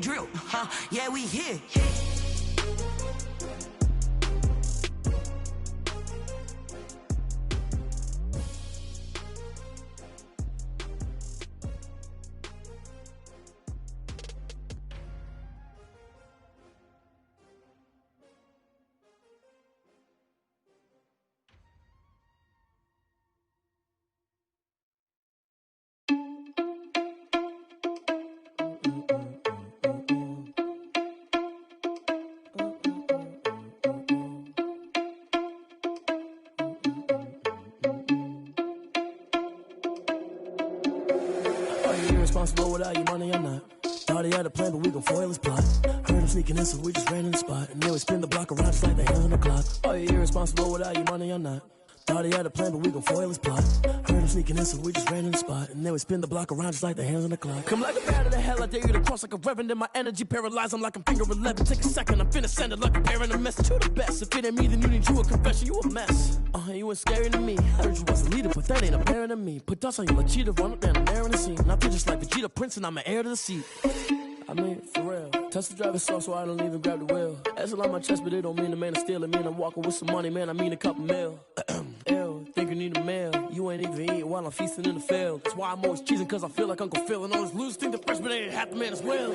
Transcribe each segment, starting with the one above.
drill. Yeah, we here. Irresponsible without your money or not. Thought he had a plan, but we gon' foil his plot. Heard him sneaking in, so we just ran in the spot. And then we spin the block around just like the hands on the clock. Are you irresponsible without your money or not? Thought he had a plan, but we gon' foil his plot. Heard him sneaking in, so we just ran in the spot. And then we spin the block around just like the hands on the clock. Come like a bat of the hell, I dare you to cross like a reverend. In my energy paralyzed, I'm like I'm finger 11. Take a second, I'm finna send it like a parent a message to the best. If it ain't me, then you need you a confession, you a mess. You ain't scary to me. I heard you was a leader, but that ain't apparent to me. Put dust on you like cheetah, run up down the air in the scene. And I feel just like Vegeta Prince, and I'm an heir to the seat. I mean, for real. Tesla driver soft, so I don't even grab the wheel. S on my chest, but it don't mean the man is stealing. Mean I'm walking with some money, man, I mean a couple mil. Ew, think you need a meal. You ain't even eating while I'm feasting in the field. That's why I'm always cheesing, cause I feel like Uncle Phil. And all this losers think the freshman ain't half the man as well.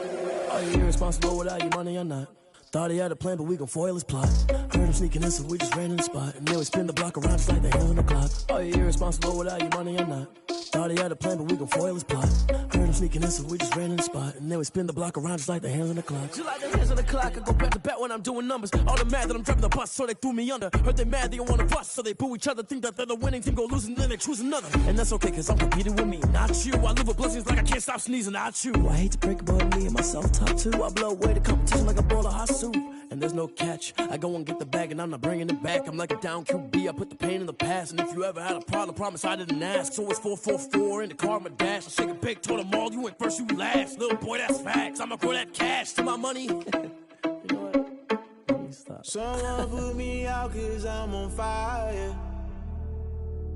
Are you irresponsible without your money or not? Thought he had a plan, but we gon' foil his plot. Heard him sneaking in, so we just ran in the spot. And then we spin the block around just like the hands on the clock. Are you irresponsible without your money or not? Thought he had a plan, but we gon' foil his plot. Heard him sneaking in, so we just ran in the spot. And then we spin the block around just like the hands on the clock. Just like the hands on the clock, I go back to back when I'm doing numbers. All the mad that I'm driving the bus, so they threw me under. Heard they mad, they don't wanna bust, so they boo each other. Think that they're the winning team, go losing, then they choose another. And that's okay, cause I'm competing with me, not you. I live with blessings like I can't stop sneezing, not you. I hate to break it, but me and myself top two. I blow away the competition like a bowl of hot soup. And there's no catch. I go and get the bag and I'm not bringing it back. I'm like a down QB, I put the pain in the past. And if you ever had a problem, promise I didn't ask. So it's 444 in the car, my dash. I shake a big, told them all, you went first, you last. Little boy, that's facts. I'ma grow that cash to my money. You know what? Let me stop. Someone put me out cause I'm on fire.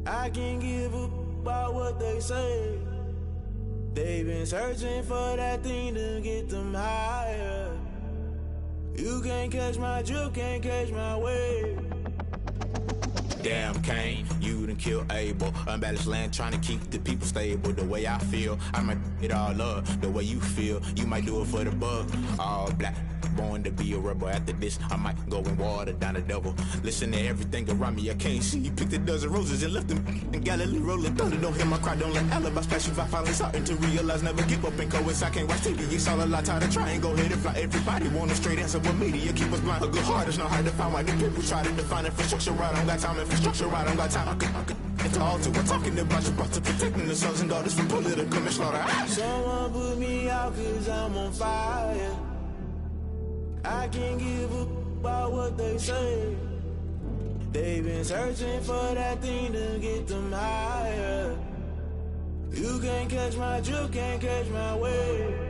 I can't give a about what they say. They've been searching for that thing to get them higher. You can't catch my drift, can't catch my wave. Damn Kane, you done killed Abel. Unbalanced land trying to keep the people stable. The way I feel, I might it all up. The way you feel, you might do it for the bug. All black, born to be a rebel. After this, I might go and water down the devil. Listen to everything around me, I can't see. You picked a dozen roses and left them in Galilee rolling thunder. Don't hear my cry, don't let alibis pass you. I finally starting to realize, never give up and coincide. Can't watch TV, it's all a lot. Tired of trying, go ahead and fly. Everybody want a straight answer, but media keep us blind. A good heart is not hard to find. Why the people try to define infrastructure right? I don't got time, infrastructure right? I don't got time. I could it's all to we're talking about you, brought to protecting the sons and daughters from political and slaughter. Someone put me out cause I'm on fire. I can't give a about what they say. They've been searching for that thing to get them higher. You can't catch my drift, can't catch my wave.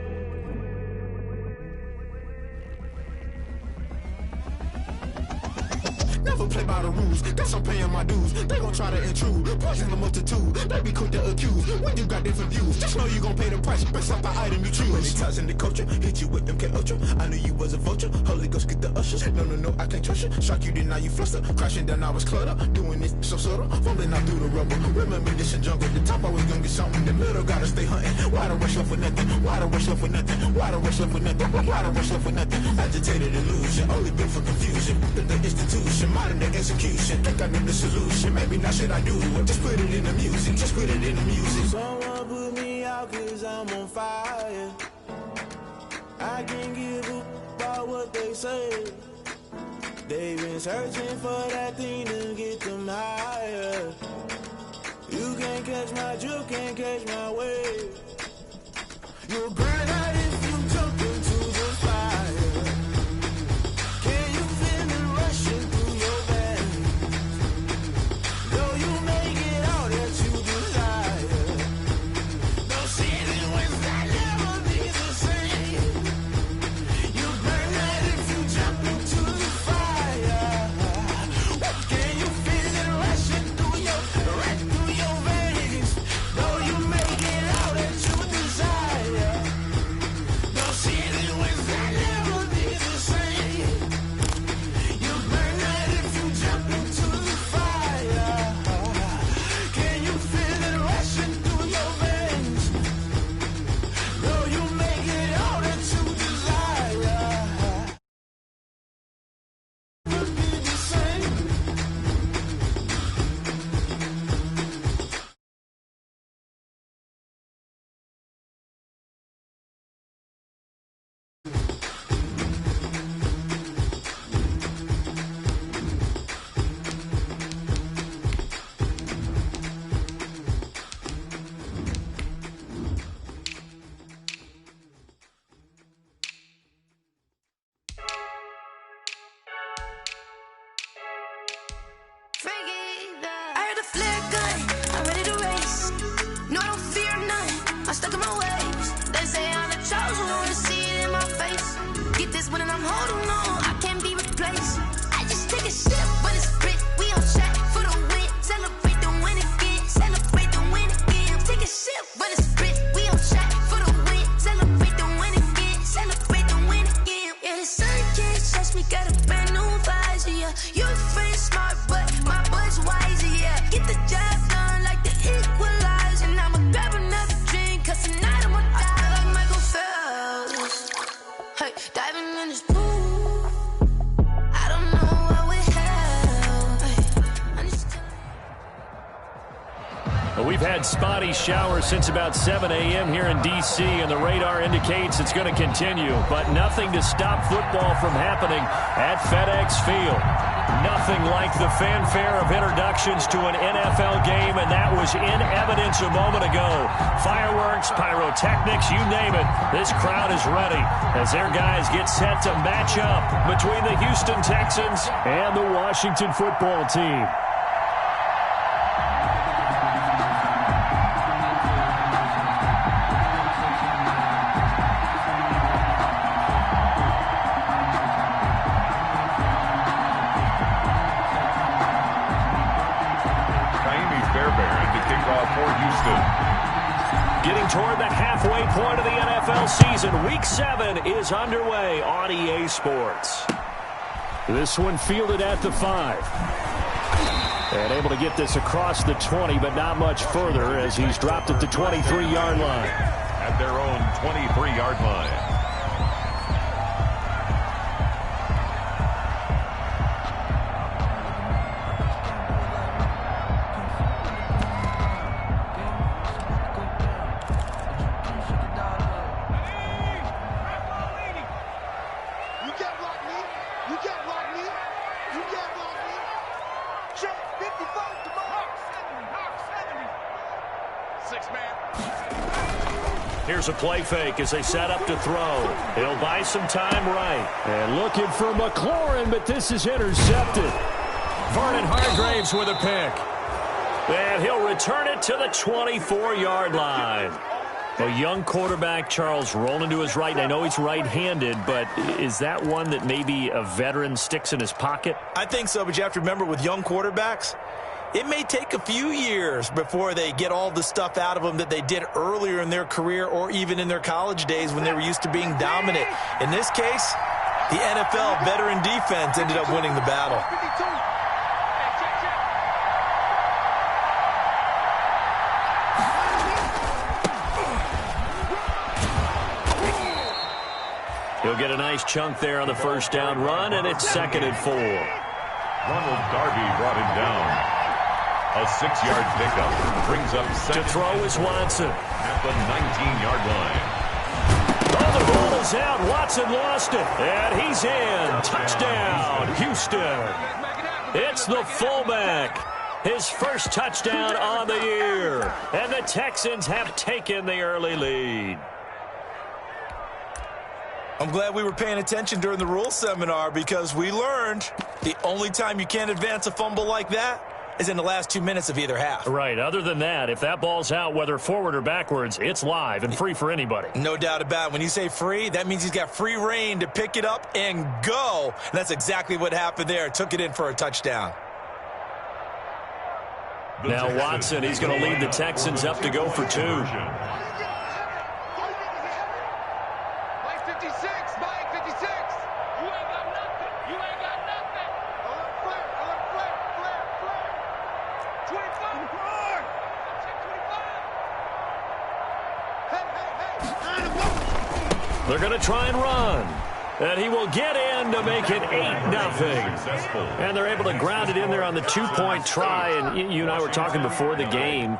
Never play by the rules, guess I'm paying my dues. They gon' try to intrude, poison the multitude. They be quick to accuse, when you got different views. Just know you gon' pay the price, based off the item you choose. Many times in the culture, hit you with MK Ultra. I knew you was a vulture, Holy Ghost get the ushers. No, I can't trust you. Shock you, then now you fluster. Crashing down, I was cluttered. Doing this so subtle, fumbling out through the rubble. Remember this a jungle, the top always gonna get something. The middle gotta stay hunting. Why the rush left for nothing? Why the rush left for nothing? Why the rush left for nothing? Why the rush left for nothing? Agitated illusion, only built for confusion. The institution, modern day execution. Think I know the solution. Maybe not should I do it? Just put it in the music. Just put it in the music. Someone put me out cause I'm on fire. I can't give a about what they say. They've been searching for that thing to get them higher. You can't catch my drift, can't catch my wave. You'll burn out if you jump into the fire. Can you feel it rushing through your veins? Though you make it all that you desire. No season was that never be the same. You burn out if you jump into the fire. Can you feel it rushing through right through your veins? Though you make it all that you desire. wanna see it in my face. Get this one and I'm holding on. I can't be replaced. I just take a sip when it's split. We on track for the win. Celebrate the win again. Celebrate the win again. Take a sip when it's split. We on track for the win. Celebrate the win again. Celebrate the win again. Yeah, the sun can't touch me. Got a brand new visor. Yeah, your friend smart, but my bud's wiser. Yeah, get the job done like the equalizer. And I'ma grab another drink, cause tonight I'ma die like Michael Phelps. Hey, diving in this pool. I don't know what would help. Hey, I'm just Well, we've had spotty showers since about 7 a.m. here in D.C., and the radar indicates it's going to continue, but nothing to stop football from happening at FedEx Field. Nothing like the fanfare of introductions to an NFL game, and that was in evidence a moment ago. Fireworks, pyrotechnics, you name it. This crowd is ready as their guys get set to match up between the Houston Texans and the Washington football team. Getting toward the halfway point of the NFL season. Week 7 is underway on EA Sports. This one fielded at the 5. And able to get this across the 20, but not much further as he's dropped at the 23-yard line. At their own 23-yard line. Here's a play fake as they set up to throw. He'll buy some time right. And looking for McLaurin, but this is intercepted. Vernon Hargreaves with a pick. And he'll return it to the 24-yard line. A young quarterback, Charles, rolling to his right. I know he's right-handed, but is that one that maybe a veteran sticks in his pocket? I think so, but you have to remember with young quarterbacks, it may take a few years before they get all the stuff out of them that they did earlier in their career or even in their college days when they were used to being dominant. In this case, the NFL veteran defense ended up winning the battle. He'll get a nice chunk there on the first down run, and it's 2nd and 4. Ronald Darby brought him down. A 6-yard pickup brings up to throw is Watson. At the 19-yard line. Oh, the ball is out. Watson lost it. And he's in. Touchdown, Houston. It's the fullback. His first touchdown on the year. And the Texans have taken the early lead. I'm glad we were paying attention during the rules seminar because we learned the only time you can't advance a fumble like that is in the last 2 minutes of either half. Right. Other than that, if that ball's out, whether forward or backwards, it's live and free for anybody. No doubt about it. When you say free, that means he's got free reign to pick it up and go. And that's exactly what happened there. Took it in for a touchdown. Now Watson, he's going to lead the Texans up to go for 2. They're going to try and run. And he will get in to make it 8-0. And they're able to ground it in there on the 2-point try. And you and I were talking before the game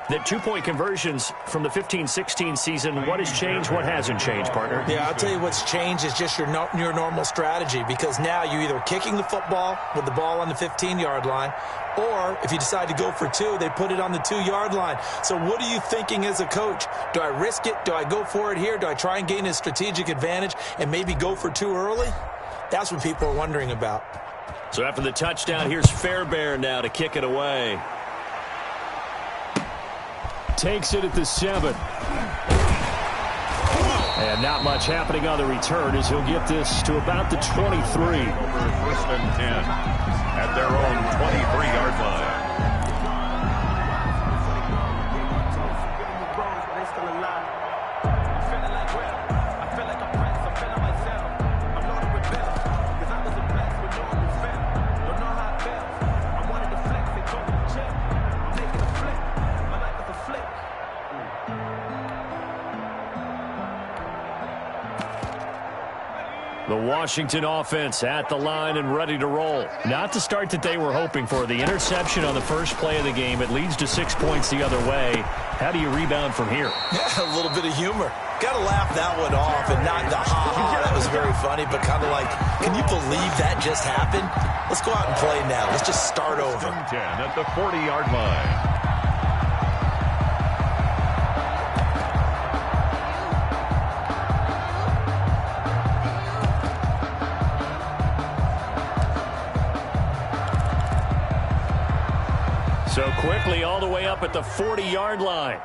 that 2-point conversions from the 15-16 season, what has changed, what hasn't changed, partner? Yeah, I'll tell you what's changed is just your normal strategy, because now you're either kicking the football with the ball on the 15-yard line, or if you decide to go for 2, they put it on the 2-yard line. So what are you thinking as a coach? Do I risk it? Do I go for it here? Do I try and gain a strategic advantage and maybe go for 2 early? That's what people are wondering about. So after the touchdown, here's Fairbairn now to kick it away. Takes it at the 7. And not much happening on the return as he'll get this to about the 23. First and 10 at their own 23-yard line. The Washington offense at the line and ready to roll. Not the start that they were hoping for. The interception on the first play of the game. It leads to 6 points the other way. How do you rebound from here? Yeah, a little bit of humor. Got to laugh that one off and not the ha-ha. That was very funny, but kind of like, can you believe that just happened? Let's go out and play now. Let's just start over. 10 at the 40-yard line. So quickly all the way up at the 40-yard line.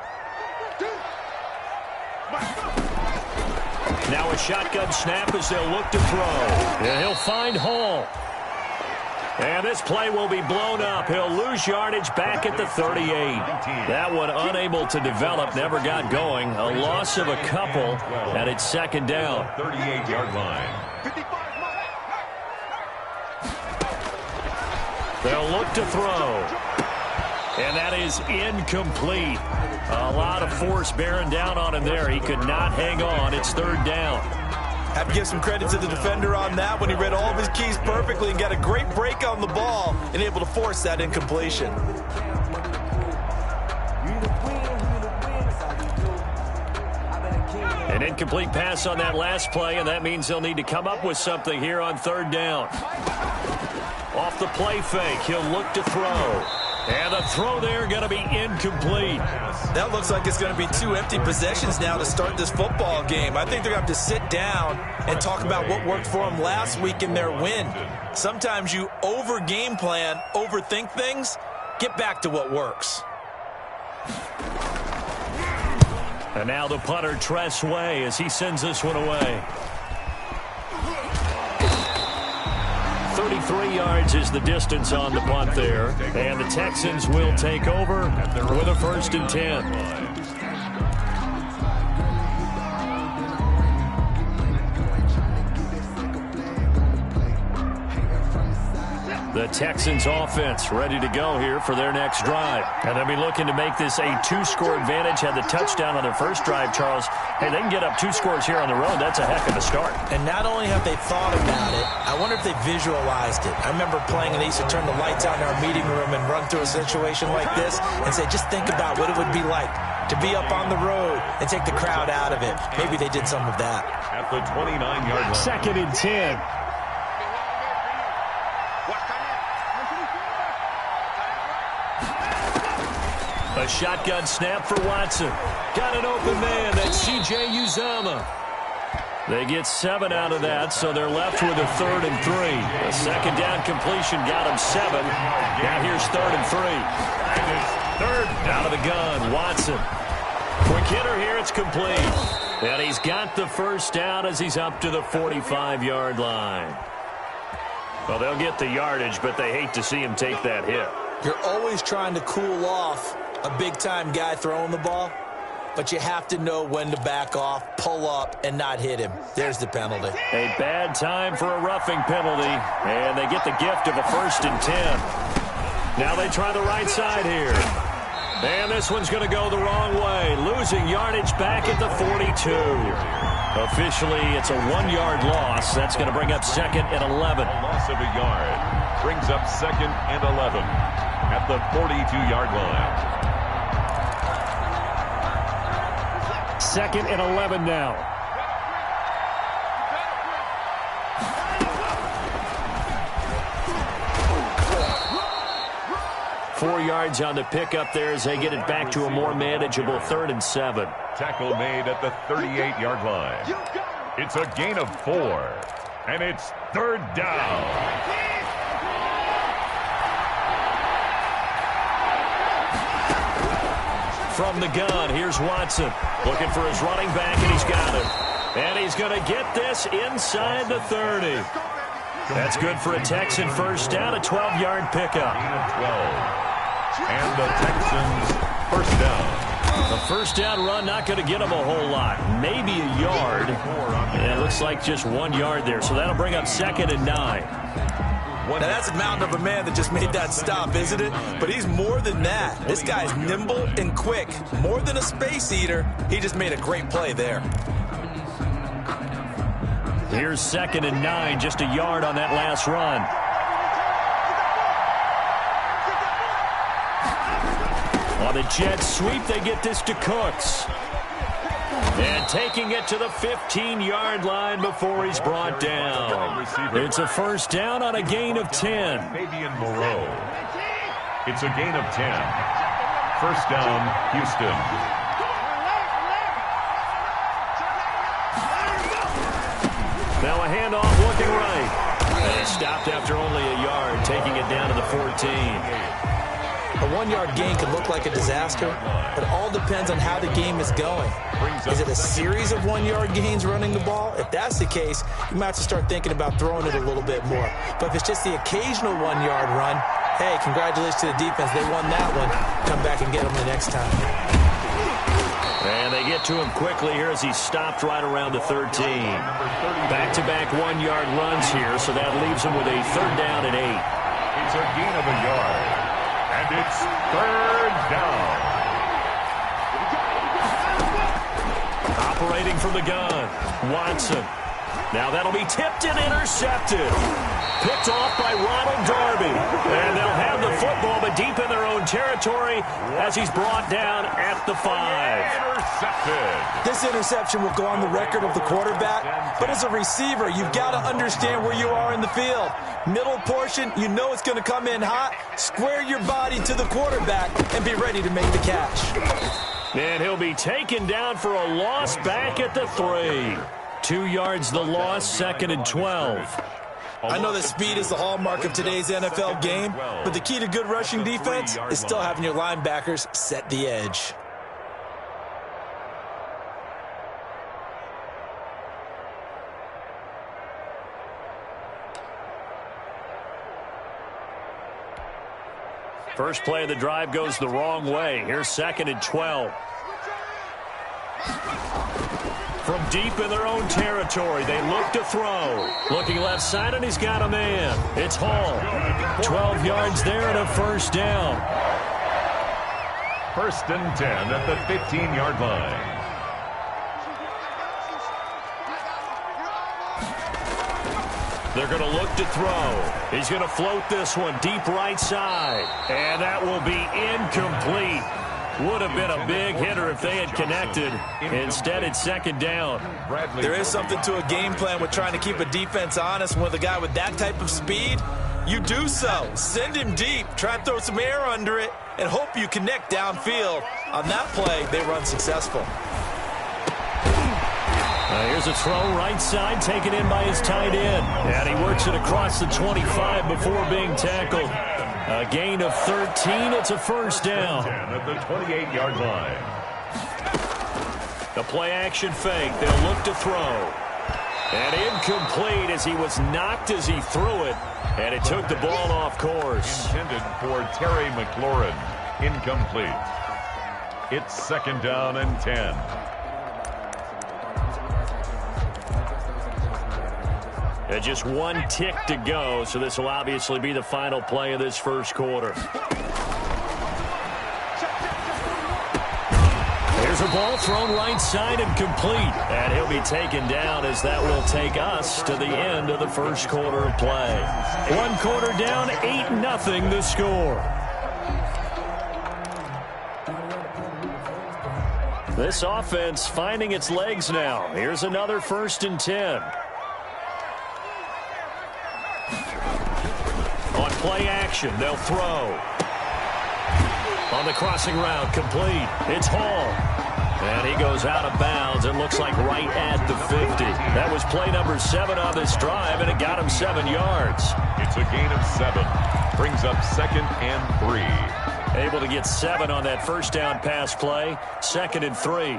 Now a shotgun snap as they'll look to throw. And he'll find Hall. And this play will be blown up. He'll lose yardage back at the 38. That one unable to develop, never got going. A loss of a couple, and it's second down. 38-yard line. They'll look to throw. And that is incomplete. A lot of force bearing down on him there. He could not hang on. It's third down. Have to give some credit to the defender on that when he read all of his keys perfectly and got a great break on the ball and able to force that incompletion. An incomplete pass on that last play, and that means they'll need to come up with something here on third down. Off the play fake, he'll look to throw. And the throw there going to be incomplete. That looks like it's going to be 2 empty possessions now to start this football game. I think they're going to have to sit down and talk about what worked for them last week in their win. Sometimes you over-game plan, overthink things. Get back to what works. And now the punter, Tress Way, as he sends this one away. 33 yards is the distance on the punt there. And the Texans will take over with a 1st and 10. The Texans offense ready to go here for their next drive. And they'll be looking to make this a 2-score advantage. Had the touchdown on their first drive, Charles. Hey, they can get up 2 scores here on the road. That's a heck of a start. And not only have they thought about it, I wonder if they visualized it. I remember playing and they used to turn the lights on in our meeting room and run through a situation like this and say, just think about what it would be like to be up on the road and take the crowd out of it. Maybe they did some of that. At the 29-yard line. 2nd and 10. A shotgun snap for Watson. Got an open man. That's C.J. Uzama. They get 7 out of that, so they're left with a 3rd and 3. A second down completion got them 7. Now here's 3rd and 3. Third out of the gun, Watson. Quick hitter here, it's complete. And he's got the first down as he's up to the 45-yard line. Well, they'll get the yardage, but they hate to see him take that hit. You're always trying to cool off a big-time guy throwing the ball, but you have to know when to back off, pull up, and not hit him. There's the penalty. A bad time for a roughing penalty, and they get the gift of a 1st and 10. Now they try the right side here. And this one's going to go the wrong way, losing yardage back at the 42. Officially, it's a 1-yard loss. That's going to bring up 2nd and 11. A loss of a yard brings up 2nd and 11 at the 42-yard line. 2nd and 11 now. Four yards on the pickup there as they get it back to a more manageable 3rd and 7. Tackle made at the 38-yard line. It's a gain of 4, and it's 3rd down. From the gun, here's Watson. Looking for his running back, and he's got him. And he's going to get this inside the 30. That's good for a Texan first down, a 12-yard pickup. 12. And the Texans first down. The first down run not going to get him a whole lot. Maybe a yard. And it looks like just 1 yard there. So that'll bring up 2nd and 9. Now that's a mountain of a man that just made that stop, isn't it? But he's more than that. This guy's nimble and quick. More than a space eater. He just made a great play there. Here's 2nd and 9, just a yard on that last run. On the jet sweep, they get this to Cooks. And taking it to the 15-yard line before he's brought down. It's a first down on a gain of 10. Fabian Moreau. It's a gain of 10. First down, Houston. Now a handoff looking right. And stopped after only a yard, taking it down to the 14. A 1-yard gain could look like a disaster, but it all depends on how the game is going. Is it a series of 1-yard gains running the ball? If that's the case, you might have to start thinking about throwing it a little bit more. But if it's just the occasional 1-yard run, hey, congratulations to the defense. They won that one. Come back and get them the next time. And they get to him quickly here as he stopped right around the 13. Back-to-back 1-yard runs here, so that leaves him with a 3rd down and 8. It's a gain of a yard. And it's 3rd down. Operating from the gun, Watson. Now that'll be tipped and intercepted. Picked off by Ronald Darby. And they'll have the football, but deep in their own territory as he's brought down at the 5. Intercepted. This interception will go on the record of the quarterback, but as a receiver, you've got to understand where you are in the field. Middle portion, you know it's going to come in hot. Square your body to the quarterback and be ready to make the catch. And he'll be taken down for a loss back at the 3. 2 yards the loss, 2nd and 12. I know that speed is the hallmark of today's NFL game, but the key to good rushing defense is still having your linebackers set the edge. First play of the drive goes the wrong way. Here's 2nd and 12. From deep in their own territory, they look to throw. Looking left side, and he's got a man. It's Hall. 12 yards there and a first down. 1st and 10 at the 15-yard line. They're going to look to throw. He's going to float this one deep right side. And that will be incomplete. Would have been a big hitter if they had connected. Instead, it's 2nd down. There is something to a game plan with trying to keep a defense honest. With a guy with that type of speed, you do so. Send him deep. Try and throw some air under it and hope you connect downfield. On that play, they run successful. Here's a throw right side taken in by his tight end. And he works it across the 25 before being tackled. A gain of 13. It's a first down. At the 28-yard line. The play action fake. They'll look to throw. And incomplete as he was knocked as he threw it. And it took the ball off course. Intended for Terry McLaurin. Incomplete. It's 2nd down and 10. Just 1 tick to go, so this will obviously be the final play of this first quarter. There's a ball thrown right side and complete. And he'll be taken down as that will take us to the end of the first quarter of play. 1 quarter down, 8-0 the score. This offense finding its legs now. Here's another 1st and 10. On play action, they'll throw. On the crossing route, complete. It's Hall. And he goes out of bounds and looks like right at the 50. That was play number 7 on this drive, and it got him 7 yards. It's a gain of 7. Brings up 2nd and 3. Able to get 7 on that first down pass play. 2nd and 3.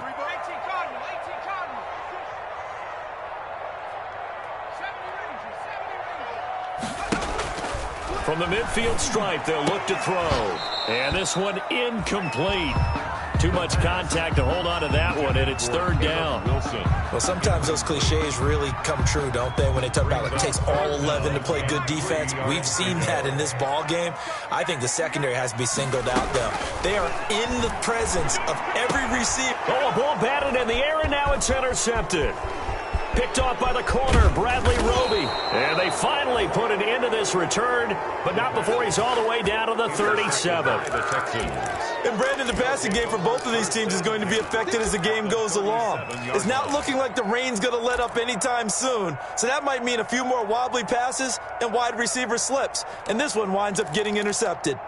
From the midfield stripe, they'll look to throw. And this one incomplete. Too much contact to hold on to that one, and it's third down. Well, sometimes those cliches really come true, don't they? When they talk about it takes all 11 to play good defense. We've seen that in this ball game. I think the secondary has to be singled out, though. They are in the presence of every receiver. Oh, a ball batted in the air, and now it's intercepted. Picked off by the corner, Bradley Roby. And they finally put an end to this return, but not before he's all the way down to the 37. And, Brandon, the passing game for both of these teams is going to be affected as the game goes along. It's not looking like the rain's going to let up anytime soon, so that might mean a few more wobbly passes and wide receiver slips. And this one winds up getting intercepted.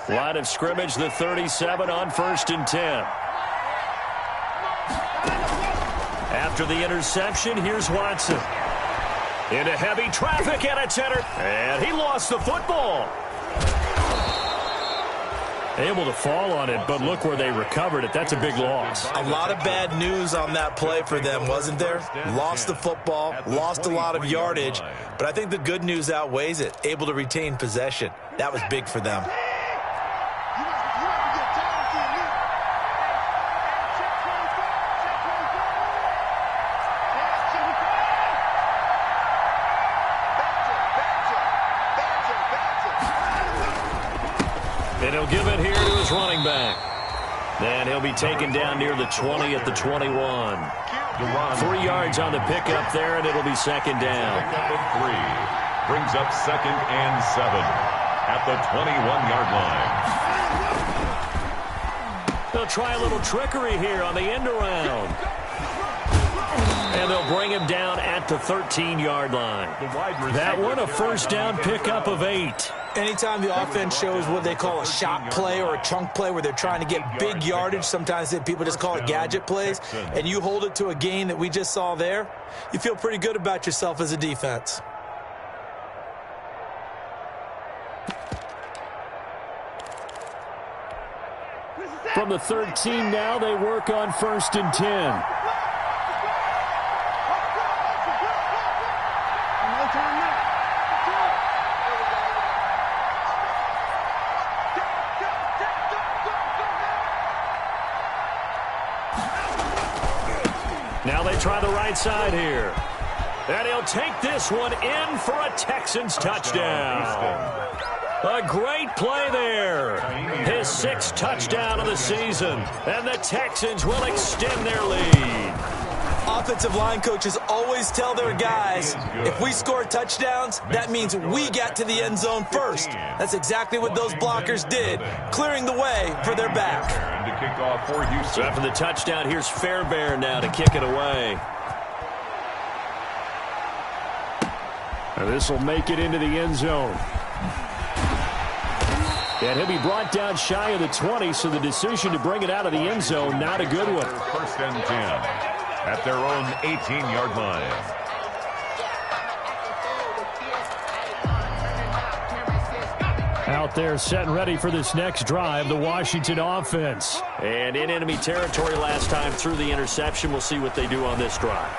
Line of scrimmage, the 37 on 1st and 10. After the interception, here's Watson. Into heavy traffic, and it's entered. And he lost the football. Able to fall on it, but look where they recovered it. That's a big loss. A lot of bad news on that play for them, wasn't there? Lost the football, lost a lot of yardage, but I think the good news outweighs it. Able to retain possession. That was big for them. And he'll give it here to his running back. And he'll be taken down near the 20 at the 21. 3 yards on the pickup there, and it'll be second down. Pickup of 3. Brings up 2nd and 7 at the 21-yard line. They'll try a little trickery here on the end around. And they'll bring him down at the 13-yard line. That one, a first down pickup of 8. Anytime the offense shows what they call a shot play or a chunk play where they're trying to get big yardage, sometimes people just call it gadget plays, and you hold it to a gain that we just saw there, you feel pretty good about yourself as a defense. From the 13 now, they work on 1st and 10. Now they try the right side here. And he'll take this one in for a Texans touchdown. A great play there. His 6th touchdown of the season. And the Texans will extend their lead. Offensive line coaches always tell their guys, if we score touchdowns, that means we got to the end zone first. That's exactly what those blockers did, clearing the way for their back. And to kick off for Houston. So after the touchdown, here's Fairbairn now to kick it away. And this will make it into the end zone. And he'll be brought down shy of the 20, so the decision to bring it out of the end zone, not a good one. 1st and 10 at their own 18-yard line. Out there set and ready for this next drive, the Washington offense. And in enemy territory last time through the interception. We'll see what they do on this drive.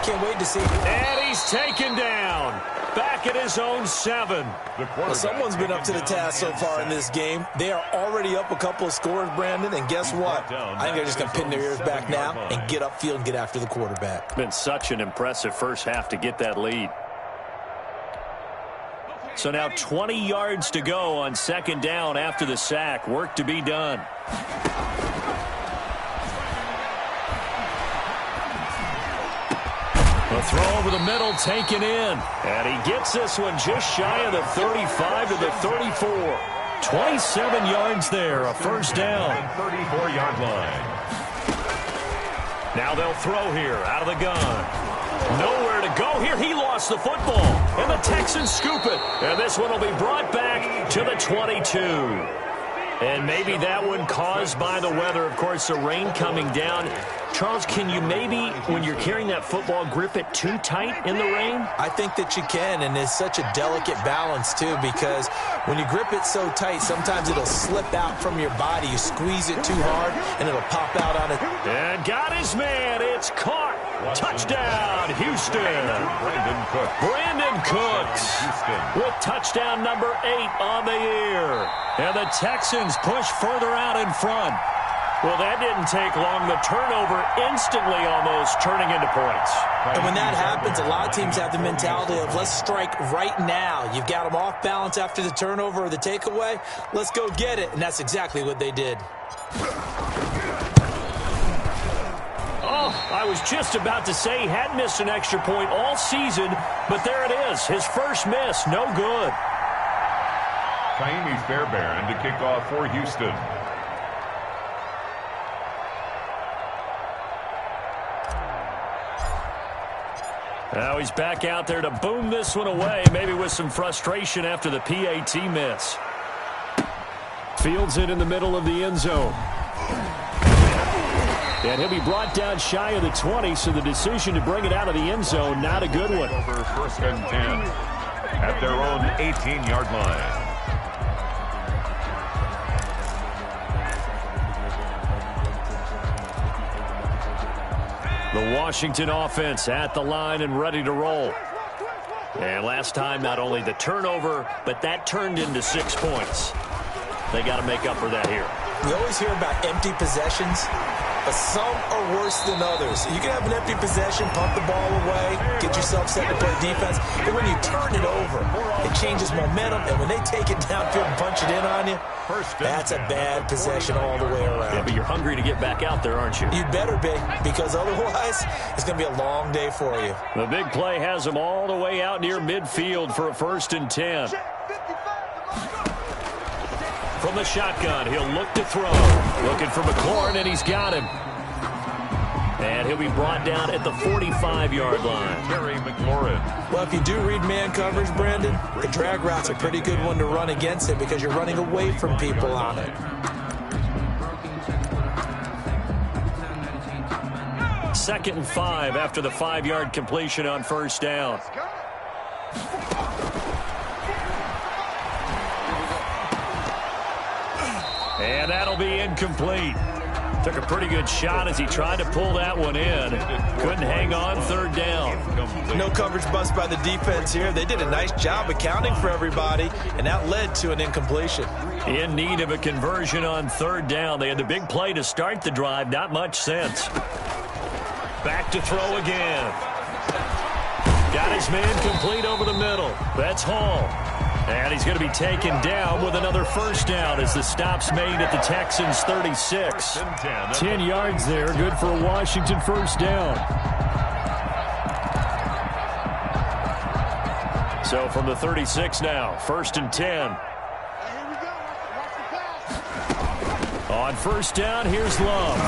Can't wait to see. And he's taken down. Back at his own 7. Well, someone's been up to the task so far in this game. They are already up a couple of scores, Brandon, and guess what? I think they're just going to pin their ears back now and get upfield and get after the quarterback. Been such an impressive first half to get that lead. So now 20 yards to go on 2nd down after the sack. Work to be done. A throw over the middle taken in. And he gets this one just shy of the 35 to the 34. 27 yards there, a first down. 34-yard line. Now they'll throw here out of the gun. Nowhere to go here. He lost the football. And the Texans scoop it. And this one will be brought back to the 22. And maybe that one caused by the weather. Of course, the rain coming down. Charles, can you maybe, when you're carrying that football, grip it too tight in the rain? I think that you can, and it's such a delicate balance, too, because when you grip it so tight, sometimes it'll slip out from your body. You squeeze it too hard, and it'll pop out on it. And got his man. It's caught. Touchdown, Houston. Brandon Cooks with touchdown number 8 on the year. And the Texans push further out in front. Well, that didn't take long. The turnover instantly almost turning into points. And when that happens, a lot of teams have the mentality of let's strike right now. You've got them off balance after the turnover or the takeaway. Let's go get it. And that's exactly what they did. Oh, I was just about to say he hadn't missed an extra point all season, but there it is. His first miss, no good. Kaimi Fairbairn to kick off for Houston. Now he's back out there to boom this one away, maybe with some frustration after the PAT miss. Fields it in the middle of the end zone. And he'll be brought down shy of the 20, so the decision to bring it out of the end zone, not a good one. Over 1st and 10 at their own 18-yard line. The Washington offense at the line and ready to roll. And last time, not only the turnover, but that turned into 6 points. They got to make up for that here. We always hear about empty possessions, but some are worse than others. You can have an empty possession, pump the ball away, get yourself set to play defense, but when you turn it over, it changes momentum, and when they take it downfield and punch it in on you, that's a bad possession all the way around. Yeah, but you're hungry to get back out there, aren't you? You'd better be, because otherwise, it's going to be a long day for you. The big play has them all the way out near midfield for a 1st and 10. From the shotgun, he'll look to throw. Looking for McLaurin, and he's got him. And he'll be brought down at the 45-yard line. Terry McLaurin. Well, if you do read man coverage, Brandon, the drag route's a pretty good one to run against it because you're running away from people on it. 2nd and 5 after the 5-yard completion on 1st down. And that'll be incomplete. Took a pretty good shot as he tried to pull that one in. Couldn't hang on 3rd down. No coverage bust by the defense here. They did a nice job accounting for everybody, and that led to an incompletion. In need of a conversion on 3rd down. They had the big play to start the drive. Not much sense. Back to throw again. Got his man complete over the middle. That's Hall. And he's going to be taken down with another 1st down as the stop's made at the Texans' 36. 10 yards there, good for a Washington 1st down. So from the 36 now, 1st and 10. On 1st down, here's Love.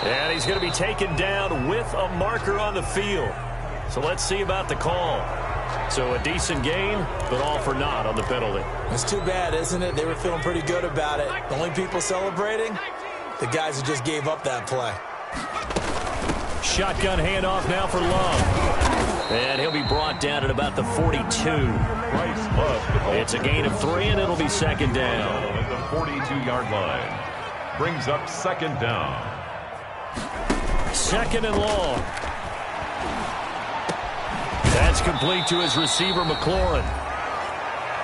And he's going to be taken down with a marker on the field. So let's see about the call. So a decent gain, but all for naught on the penalty. It's too bad, isn't it? They were feeling pretty good about it. The only people celebrating, the guys who just gave up that play. Shotgun handoff now for Love. And he'll be brought down at about the 42. It's a gain of 3, and it'll be 2nd down. At the 42-yard line. Brings up 2nd down. 2nd and long. That's complete to his receiver, McLaurin.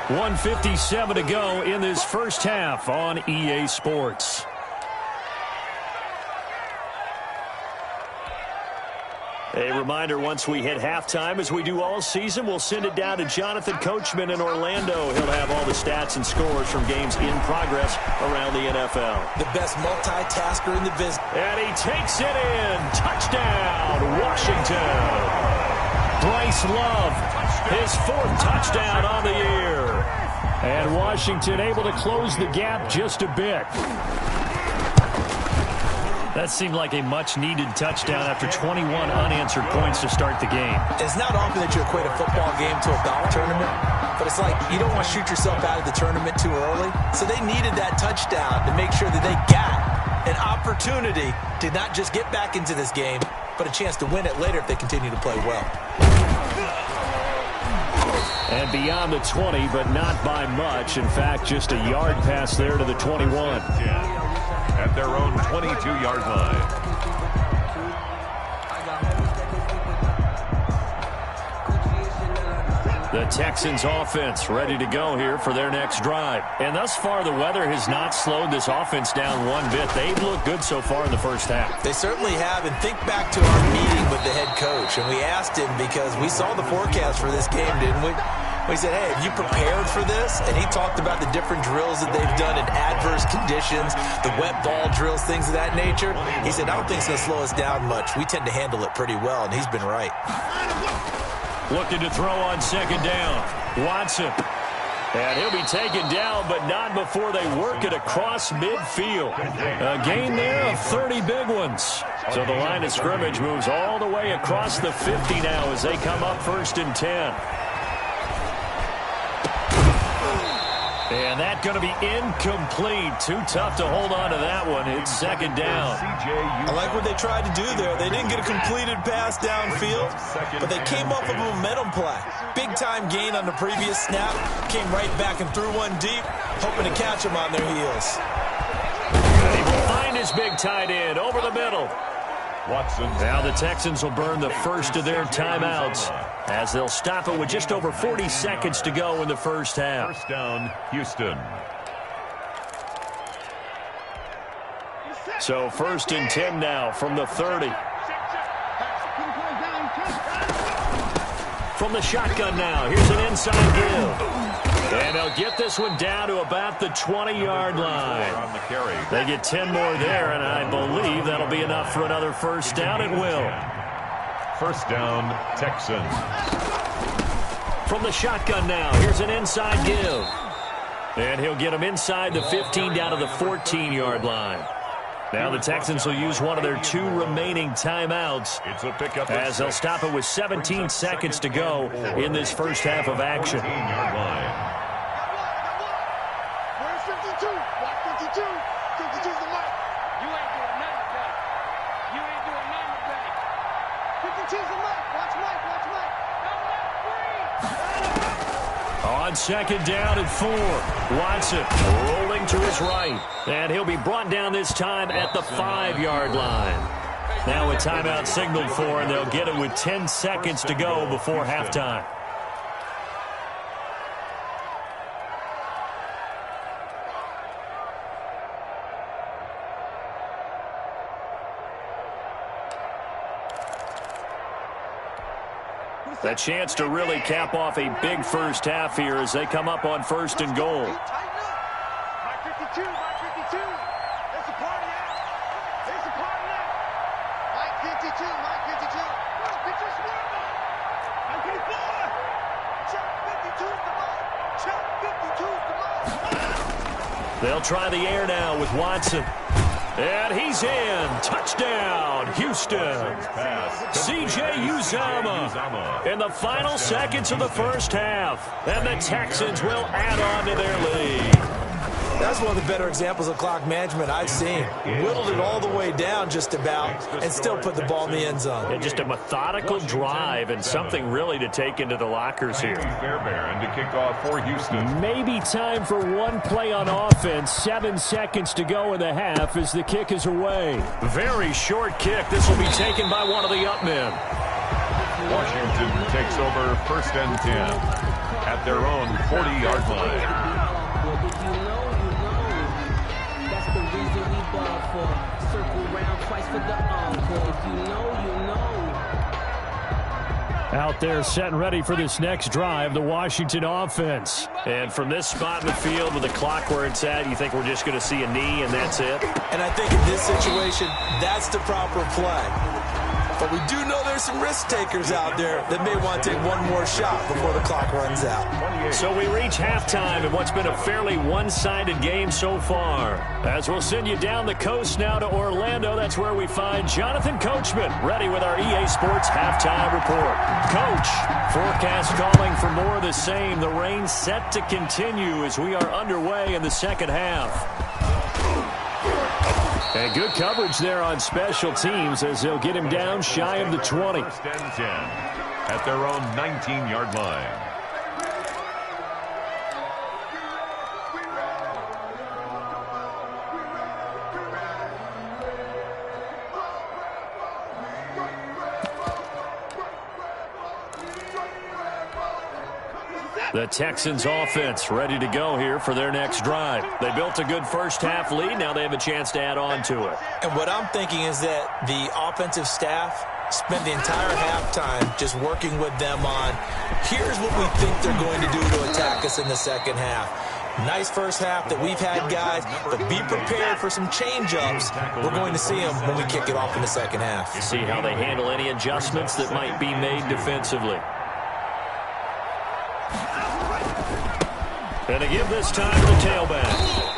1:57 to go in this 1st half on EA Sports. A reminder, once we hit halftime, as we do all season, we'll send it down to Jonathan Coachman in Orlando. He'll have all the stats and scores from games in progress around the NFL. The best multitasker in the business. And he takes it in. Touchdown, Washington. Bryce Love, his 4th touchdown on the year. And Washington able to close the gap just a bit. That seemed like a much-needed touchdown after 21 unanswered points to start the game. It's not often that you equate a football game to a golf tournament, but it's like you don't want to shoot yourself out of the tournament too early. So they needed that touchdown to make sure that they got an opportunity to not just get back into this game, but a chance to win it later if they continue to play well. And beyond the 20, but not by much. In fact, just a yard pass there to the 21. At their own 22-yard line. The Texans offense ready to go here for their next drive. And thus far, the weather has not slowed this offense down one bit. They've looked good so far in the first half. They certainly have. And think back to our meeting with the head coach. And we asked him because we saw the forecast for this game, didn't we? We said, hey, have you prepared for this? And he talked about the different drills that they've done in adverse conditions, the wet ball drills, things of that nature. He said, I don't think it's going to slow us down much. We tend to handle it pretty well, and he's been right. Looking to throw on second down. Watson. And he'll be taken down, but not before they work it across midfield. A gain there of 30 big ones. So the line of scrimmage moves all the way across the 50 now as they come up 1st and 10. And that's going to be incomplete. Too tough to hold on to that one. It's second down. I like what they tried to do there. They didn't get a completed pass downfield, but they came up with a momentum play. Big-time gain on the previous snap. Came right back and threw one deep, hoping to catch them on their heels. He will find his big tight end over the middle. Watson. Now the Texans will burn the first of their timeouts as they'll stop it with just over 40 seconds to go in the first half. First down, Houston. So 1st and 10 now from the 30. From the shotgun now, here's an inside give. And they'll get this one down to about the 20-yard line. They get 10 more there, and I believe that'll be enough for another first down. It will. First down, Texans. From the shotgun now, here's an inside give. And he'll get him inside the 15 down to the 14-yard line. Now the Texans will use one of their 2 remaining timeouts as they'll stop it with 17 seconds to go in this first half of action. Where's 52? Watch 52. 52's the mic. You ain't doing nothing today. You ain't doing nothing today. 52's the mic. Watch Mike. Watch Mike. On second down and 4, Watson rolling to his right. And he'll be brought down this time at the 5-yard line. Now a timeout signaled for, and they'll get it with 10 seconds to go before halftime. A chance to really cap off a big first half here as they come up on 1st and goal. Mike 52. Mike 52. It's a party out. It's a party out. Mike 52. Mike 52. Get your swerve on. Mike 54. Chuck 52's the mic. Chuck 52's the mic. They'll try the air now with Watson. And he's in. Touchdown, Houston. C.J. Uzomah in the final seconds of the first half. And the Texans will add on to their lead. That's one of the better examples of clock management I've seen. Whittled it all the way down just about and still put the ball in the end zone. And just a methodical drive and something really to take into the lockers here. Fairbairn to kick off for Houston. Maybe time for one play on offense. 7 seconds to go in the half as the kick is away. Very short kick. This will be taken by one of the up men. Washington takes over 1st and 10 at their own 40-yard line. Out there set and ready for this next drive, the Washington offense. And from this spot in the field with the clock where it's at, you think we're just going to see a knee and that's it? And I think in this situation, that's the proper play. But we do know there's some risk takers out there that may want to take one more shot before the clock runs out. So we reach halftime in what's been a fairly one-sided game so far. As we'll send you down the coast now to Orlando, that's where we find Jonathan Coachman, ready with our EA Sports halftime report. Coach, forecast calling for more of the same. The rain set to continue as we are underway in the second half. And good coverage there on special teams as they'll get him down shy of the 20. 1st and 10 at their own 19-yard line. The Texans offense ready to go here for their next drive. They built a good first-half lead. Now they have a chance to add on to it. And what I'm thinking is that the offensive staff spent the entire halftime just working with them on, here's what we think they're going to do to attack us in the second half. Nice first half that we've had, guys, but be prepared for some change-ups. We're going to see them when we kick it off in the second half. See how they handle any adjustments that might be made defensively. And to give this time to the tailback.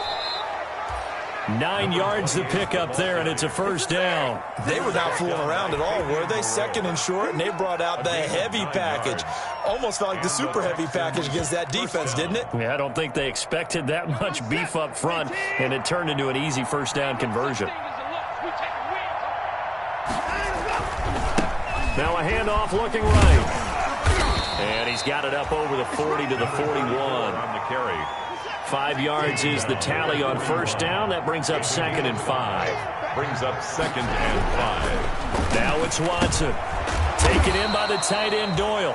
9 yards to pick up there, and it's a first down. They were not fooling around at all, were they? Second and short, and they brought out the heavy package. Almost felt like the super heavy package against that defense, didn't it? Yeah, I don't think they expected that much beef up front, and it turned into an easy first down conversion. Now a handoff looking right. And he's got it up over the 40 to the 41. On the carry. 5 yards is the tally on first down. That brings up 2nd and 5. Brings up 2nd and 5. Now it's Watson. Taken in by the tight end Doyle.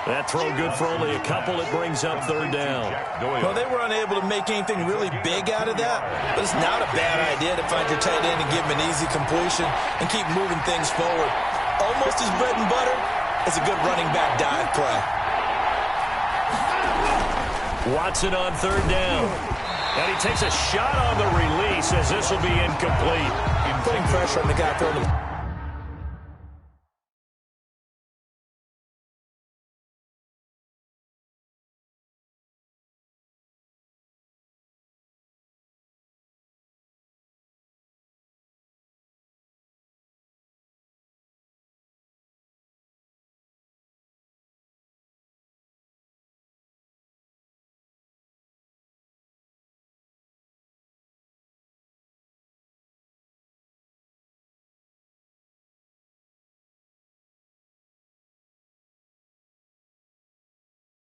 That throw good for only a couple. It brings up 3rd down. Well, they were unable to make anything really big out of that, but it's not a bad idea to find your tight end and give him an easy completion and keep moving things forward. Almost as bread and butter as a good running back dive play. Watson on 3rd down. And he takes a shot on the release as this will be incomplete. Putting pressure on the guy throwing the...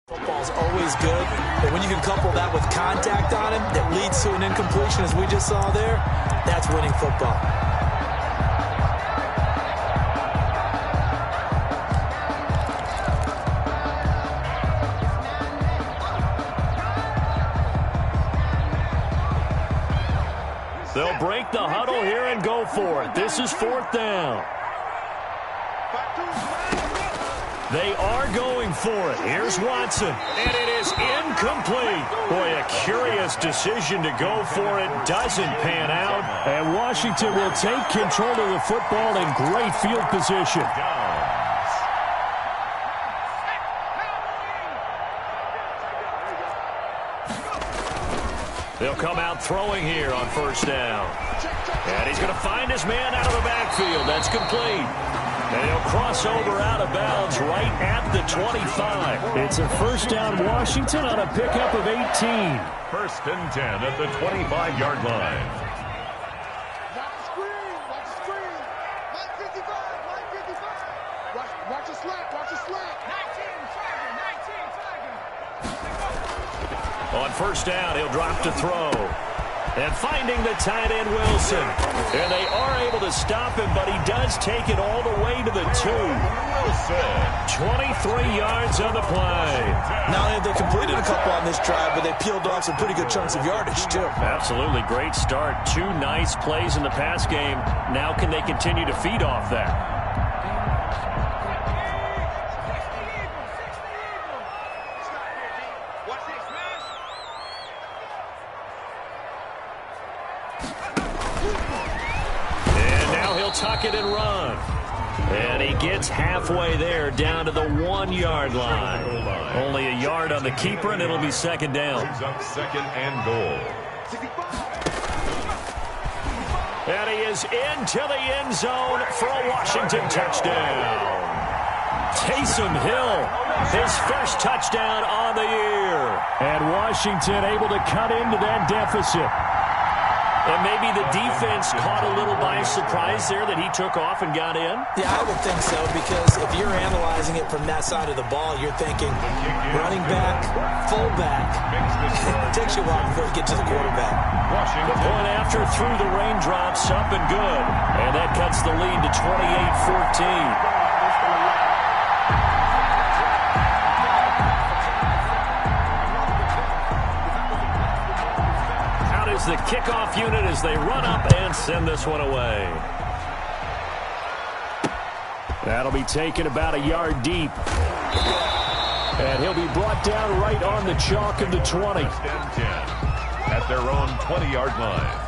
Football's always good, but when you can couple that with contact on him that leads to an incompletion, as we just saw there, that's winning football. They'll break the huddle here and go for it. This is 4th down. They are going for it. Here's Watson, and it is incomplete. Boy, a curious decision to go for it. Doesn't pan out, and Washington will take control of the football in great field position. They'll come out throwing here on 1st down. And he's going to find his man out of the backfield. That's complete. And he'll cross over out of bounds right at the 25. It's a first down Washington on a pickup of 18. 1st and 10 at the 25-yard line. Watch the screen. Watch the screen. Line 55. Line 55. Watch the slant. Watch the slant. 19 flagging. On 1st down, he'll drop to throw. And finding the tight end Wilson. And they are able to stop him, but he does take it all the way to the 2. Wilson. 23 yards on the play. Not only have they completed a couple on this drive, but they peeled off some pretty good chunks of yardage, too. Absolutely. Great start. 2 nice plays in the pass game. Now can they continue to feed off that? Tuck it and run. And he gets halfway there down to the 1-yard line. Only a yard on the keeper, and it'll be 2nd down. Brings up 2nd and goal. And he is into the end zone for a Washington touchdown. Taysom Hill, his first touchdown on the year. And Washington able to cut into that deficit. And maybe the defense caught a little by surprise there that he took off and got in? Yeah, I would think so, because if you're analyzing it from that side of the ball, you're thinking running back, fullback. It takes you a while before you get to the quarterback. The point after through the raindrops, up and good. And that cuts the lead to 28-14. kickoff unit as they run up and send this one away. That'll be taken about a yard deep. And he'll be brought down right on the chalk of the 20. 10 at their own 20-yard line.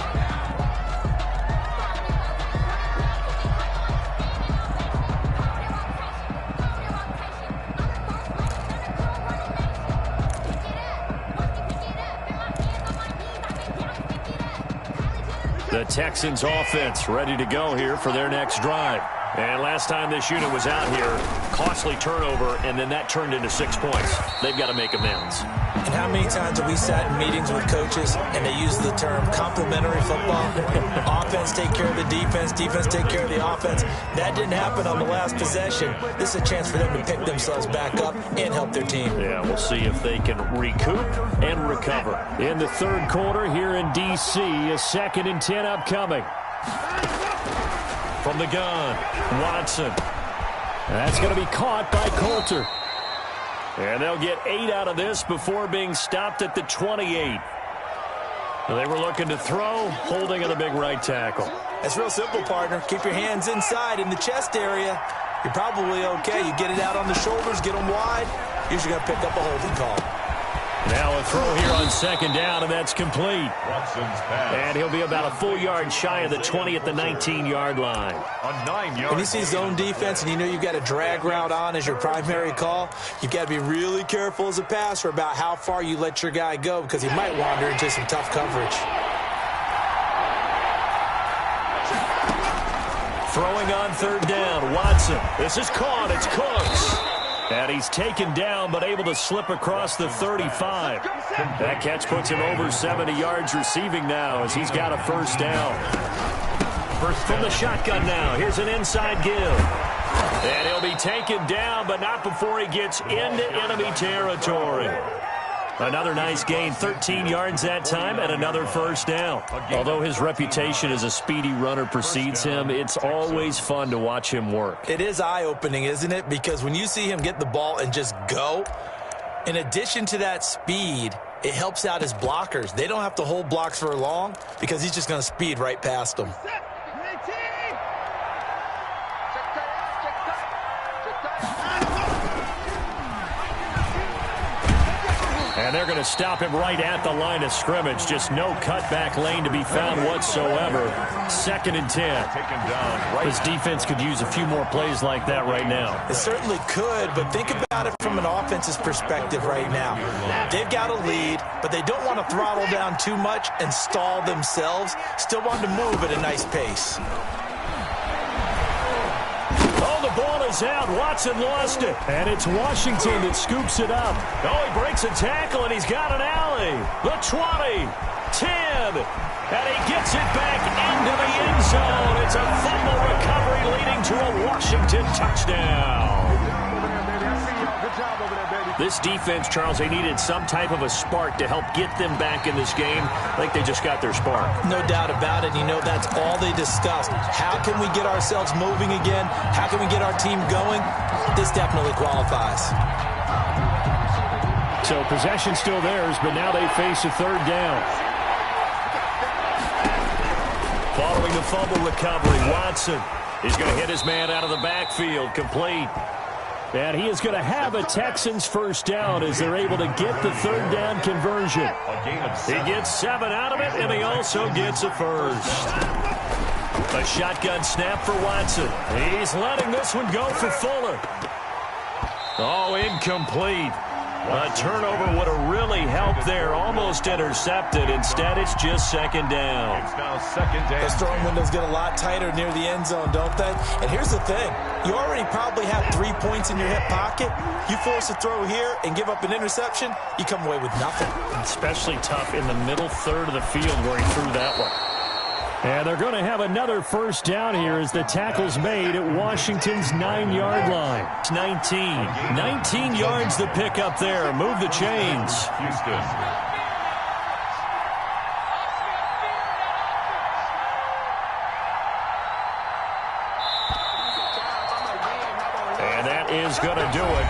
The Texans offense ready to go here for their next drive. And last time this unit was out here, costly turnover, and then that turned into 6 points. They've got to make amends. And how many times have we sat in meetings with coaches and they use the term complementary football? Offense take care of the defense, defense take care of the offense. That didn't happen on the last possession. This is a chance for them to pick themselves back up and help their team. Yeah, we'll see if they can recoup and recover. In the third quarter here in D.C., a 2nd and 10 upcoming. From the gun, Watson. That's going to be caught by Coulter. And they'll get 8 out of this before being stopped at the 28. They were looking to throw, holding on the big right tackle. It's real simple, partner. Keep your hands inside in the chest area. You're probably okay. You get it out on the shoulders, get them wide. Usually going to pick up a holding call. Now a throw here on 2nd down, and that's complete. Watson's pass. And he'll be about a full yard shy of the 20 at the 19-yard line. A 9-yard. When you see zone defense and you know you've got a drag route on as your primary call, you've got to be really careful as a passer about how far you let your guy go because he might wander into some tough coverage. Throwing on 3rd down, Watson. This is caught. It's Cooks. And he's taken down but able to slip across the 35. That catch puts him over 70 yards receiving now as he's got a 1st down. First from the shotgun now. Here's an inside give. And he'll be taken down, but not before he gets into enemy territory. Another nice gain, 13 yards that time, and another 1st down. Although his reputation as a speedy runner precedes him, it's always fun to watch him work. It is eye-opening, isn't it? Because when you see him get the ball and just go, in addition to that speed, it helps out his blockers. They don't have to hold blocks for long because he's just going to speed right past them. And they're going to stop him right at the line of scrimmage. Just no cutback lane to be found whatsoever. 2nd and 10. Taken down right. This defense could use a few more plays like that right now. It certainly could, but think about it from an offense's perspective right now. They've got a lead, but they don't want to throttle down too much and stall themselves. Still want to move at a nice pace. Oh, the ball is out. Watson lost it. And it's Washington that scoops it up. Oh, he breaks a tackle, and he's got an alley. The 20, 10, and he gets it back into the end zone. It's a fumble recovery leading to a Washington touchdown. This defense, Charles, they needed some type of a spark to help get them back in this game. I think they just got their spark. No doubt about it. You know, that's all they discussed. How can we get ourselves moving again? How can we get our team going? This definitely qualifies. So possession still theirs, but now they face a 3rd down. Following the fumble recovery, Watson is going to hit his man out of the backfield, complete. And he is going to have a Texans 1st down as they're able to get the 3rd down conversion. He gets 7 out of it, and he also gets a 1st. A shotgun snap for Watson. He's letting this one go for Fuller. Oh, incomplete. A turnover would have really helped there. Almost intercepted. Instead, it's just 2nd down. It's now 2nd down. Those throwing windows get a lot tighter near the end zone, don't they? And here's the thing. You already probably have 3 points in your hip pocket. You force a throw here and give up an interception, you come away with nothing. Especially tough in the middle 3rd of the field where he threw that one. And they're going to have another 1st down here as the tackle's made at Washington's 9-yard line. 19 yards to pick up there. Move the chains. Houston. And that is going to do it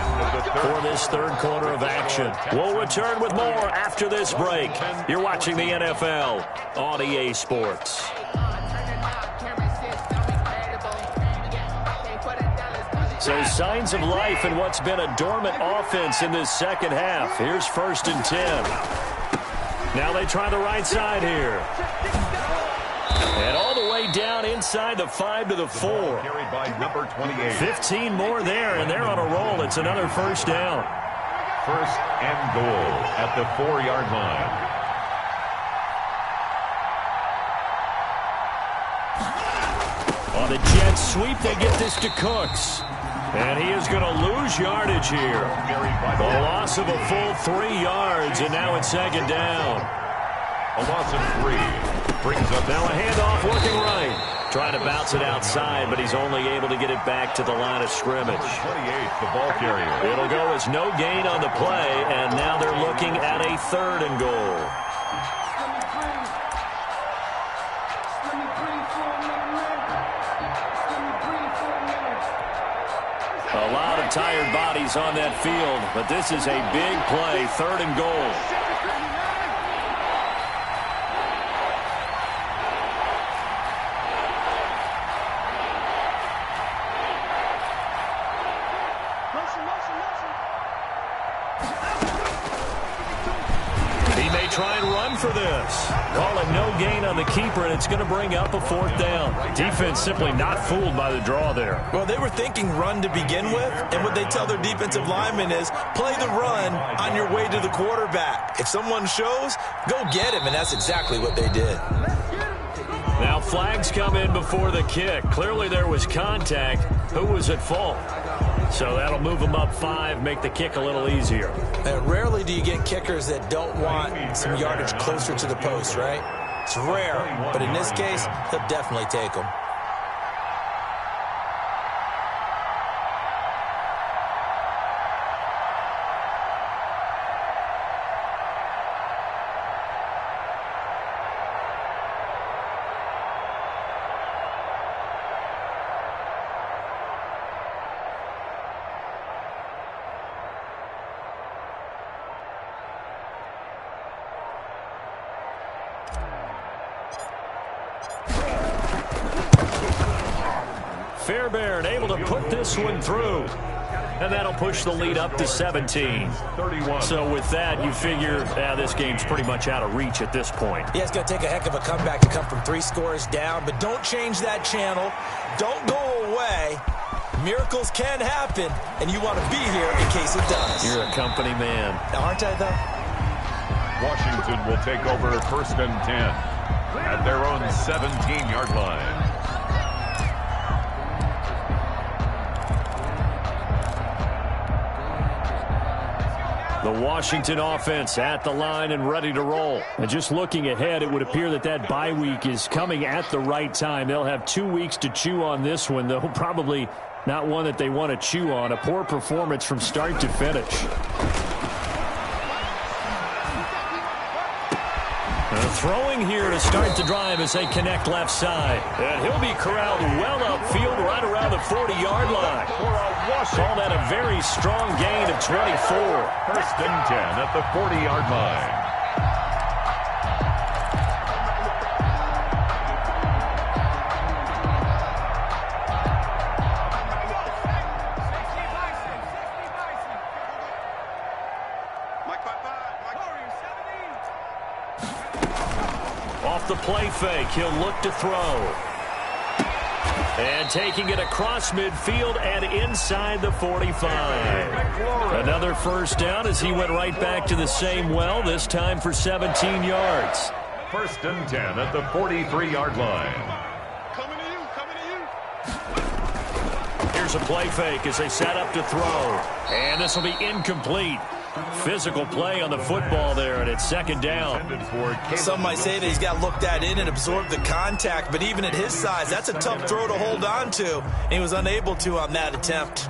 for this third quarter of action. We'll return with more after this break. You're watching the NFL on EA Sports. So signs of life in what's been a dormant offense in this second half. Here's 1st and 10. Now they try the right side here. And all the way down inside the 5 to the 4. Carried by number 28. 15 more there, and they're on a roll. It's another first down. 1st and goal at the 4-yard line. On the jet sweep, they get this to Cooks. And he is going to lose yardage here. A loss of a full 3 yards, and now it's 2nd down. A loss of 3. Brings up now a handoff working right. Trying to bounce it outside, but he's only able to get it back to the line of scrimmage. 28, the ball carrier. It'll go as no gain on the play, and now they're looking at a 3rd and goal. A lot of tired bodies on that field, but this is a big play, 3rd and goal. He may try and run for this. Call it no gain on the keeper, and it's going to bring up a 4th down. Defense simply not fooled by the draw there. Well, they were thinking run to begin with, and what they tell their defensive linemen is play the run on your way to the quarterback. If someone shows, go get him, and that's exactly what they did. Now flags come in before the kick. Clearly there was contact. Who was at fault? So that'll move them up 5, make the kick a little easier. Rarely do you get kickers that don't want some yardage closer to the post, right? It's rare, but in this case, he'll definitely take them. Fairbairn able to put this one through. And that'll push the lead up to 17. 31. So with that, you figure this game's pretty much out of reach at this point. Yeah, it's going to take a heck of a comeback to come from 3 scores down, but don't change that channel. Don't go away. Miracles can happen, and you want to be here in case it does. You're a company man. Aren't I, though? Washington will take over 1st and 10 at their own 17-yard line. The Washington offense at the line and ready to roll. And just looking ahead, it would appear that bye week is coming at the right time. They'll have 2 weeks to chew on this one, though probably not one that they want to chew on. A poor performance from start to finish. Throwing here to start the drive as they connect left side. And he'll be corralled well upfield right around the 40-yard line. Call that a very strong gain of 24. 1st and 10 at the 40-yard line. Off the play fake, he'll look to throw. And taking it across midfield and inside the 45. Another first down as he went right back to the same well, this time for 17 yards. 1st and 10 at the 43-yard line. Coming to you, coming to you. Here's a play fake as they set up to throw. And this will be incomplete. Physical play on the football there, and it's 2nd down. Some might say that he's got looked at in and absorbed the contact, but even at his size, that's a tough throw to hold on to. And he was unable to on that attempt.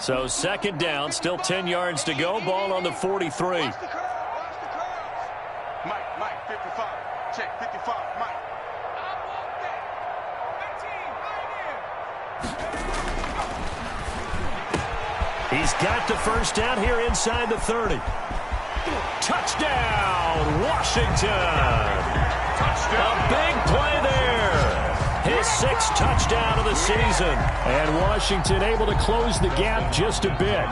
So second down, still 10 yards to go. Ball on the 43. Mike, 55. Check, 55, Mike. He's got the first down here inside the 30. Touchdown, Washington. A big play there. His 6th touchdown of the season. And Washington able to close the gap just a bit.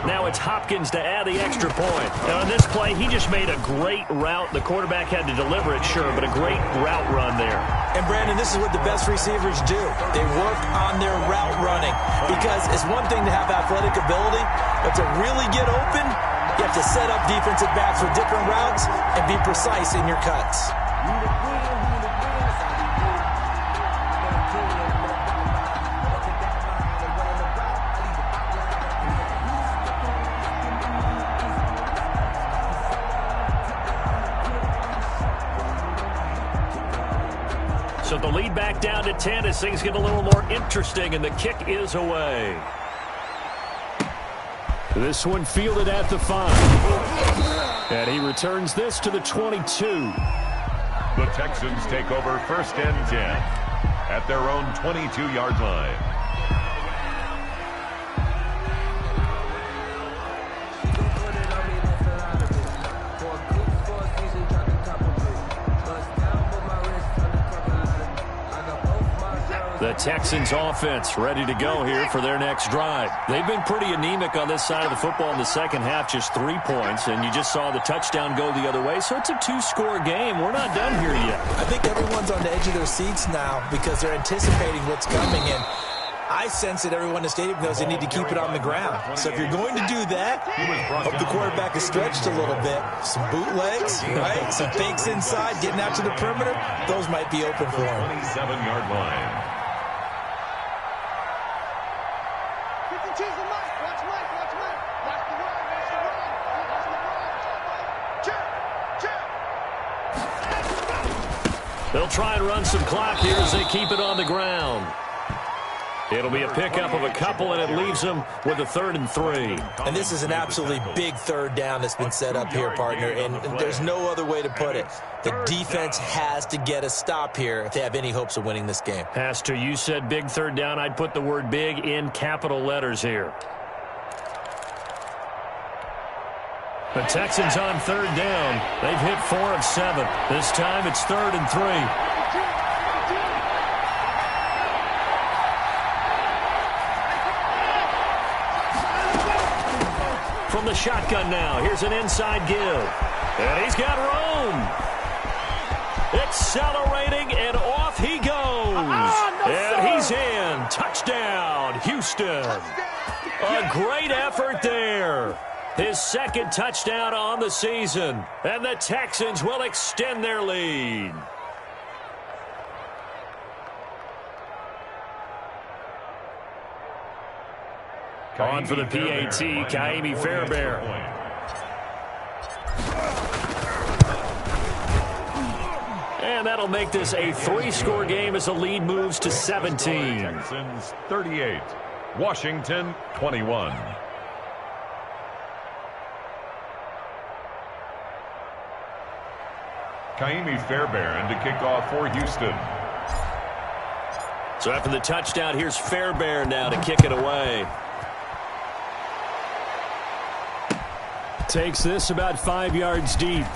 Now it's Hopkins to add the extra point. Now on this play, he just made a great route. The quarterback had to deliver it, sure, but a great route run there. And, Brandon, this is what the best receivers do. They work on their route running. Because it's one thing to have athletic ability, but to really get open, you have to set up defensive backs with different routes and be precise in your cuts. So the lead back down to 10 as things get a little more interesting, and the kick is away. This one fielded at the 5. And he returns this to the 22. The Texans take over 1st and 10 at their own 22-yard line. The Texans offense ready to go here for their next drive. They've been pretty anemic on this side of the football in the second half, just 3 points, and you just saw the touchdown go the other way, so it's a 2-score game. We're not done here yet. I think everyone's on the edge of their seats now because they're anticipating what's coming, and I sense that everyone in the stadium knows they need to keep it on the ground. So if you're going to do that, hope the quarterback is stretched a little bit. Some bootlegs, right? Some fakes inside, getting out to the perimeter. Those might be open for him. 27-yard line. They'll try and run some clock here as they keep it on the ground. It'll be a pickup of a couple, and it leaves them with a 3rd and 3. And this is an absolutely big 3rd down that's been set up here, partner, and there's no other way to put it. The defense has to get a stop here if they have any hopes of winning this game. Has to. You said big 3rd down. I'd put the word big in capital letters here. The Texans on 3rd down. They've hit 4 of 7. This time it's 3rd and 3. From the shotgun now, here's an inside give. And he's got room. Accelerating, and off he goes. And he's in. Touchdown, Houston. A great effort there. His 2nd touchdown on the season. And the Texans will extend their lead. On for the PAT, Kaimi Fairbairn. And that'll make this a 3-score game as the lead moves to 17. Texans 38, Washington 21. Kaimi Fairbairn to kick off for Houston. So after the touchdown, here's Fairbairn now to kick it away. Takes this about 5 yards deep.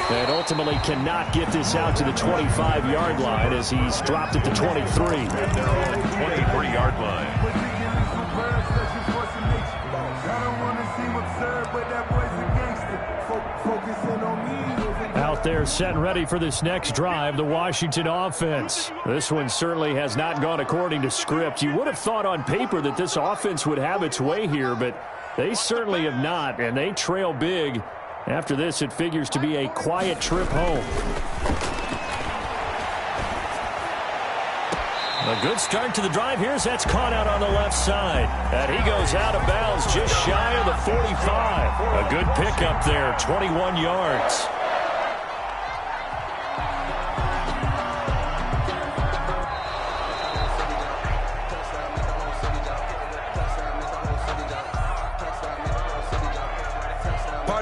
And ultimately cannot get this out to the 25-yard line as he's dropped at the 23. At their own 23-yard line. Out there set and ready for this next drive, the Washington offense. This one certainly has not gone according to script. You would have thought on paper that this offense would have its way here, but they certainly have not, and they trail big. After this, it figures to be a quiet trip home. A good start to the drive. Here's that's caught out on the left side. And he goes out of bounds just shy of the 45. A good pickup there, 21 yards.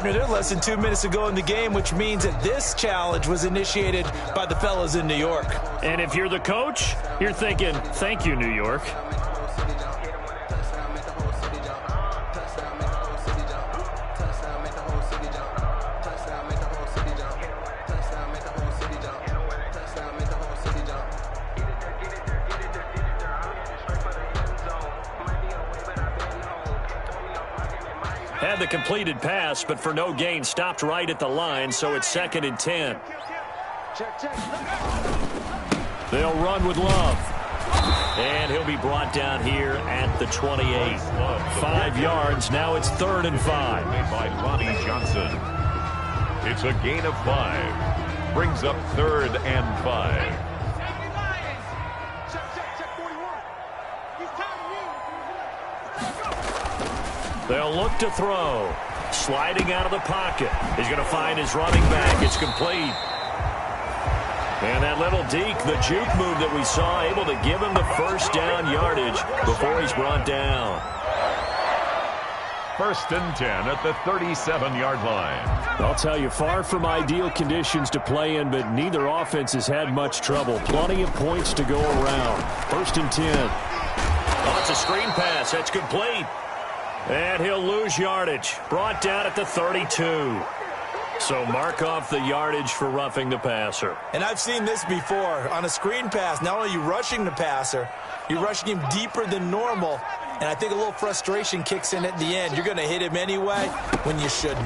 partner, there's less than 2 minutes to go in the game, which means that this challenge was initiated by the fellas in New York. And if you're the coach, you're thinking, thank you, New York. Had the completed pass, but for no gain, stopped right at the line, so it's 2nd and 10. They'll run with Love. And he'll be brought down here at the 28. 5 yards, now it's 3rd and 5. Made by Lonnie Johnson. It's a gain of 5. Brings up 3rd and 5. They'll look to throw. Sliding out of the pocket. He's going to find his running back. It's complete. And that little deke, the juke move that we saw, able to give him the first down yardage before he's brought down. 1st and 10 at the 37-yard line. I'll tell you, far from ideal conditions to play in, but neither offense has had much trouble. Plenty of points to go around. 1st and 10. Oh, it's a screen pass. That's complete. And he'll lose yardage. Brought down at the 32. So mark off the yardage for roughing the passer. And I've seen this before. On a screen pass, not only are you rushing the passer, you're rushing him deeper than normal. And I think a little frustration kicks in at the end. You're going to hit him anyway when you shouldn't.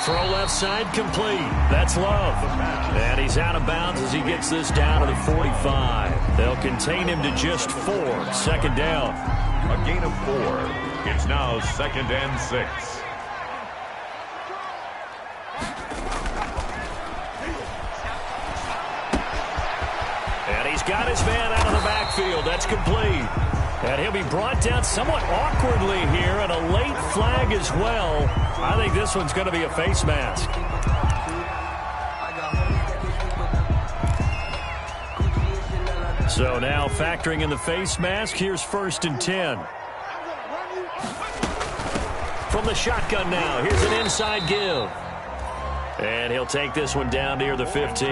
Throw left side complete. That's Love. And he's out of bounds as he gets this down to the 45. They'll contain him to just 4. 2nd down. A gain of 4. It's now 2nd and 6. And he's got his man out of the backfield. That's complete. And he'll be brought down somewhat awkwardly here, and a late flag as well. I think this one's going to be a face mask. So now factoring in the face mask, here's 1st and 10. From the shotgun now, here's an inside give. And he'll take this one down near the 15.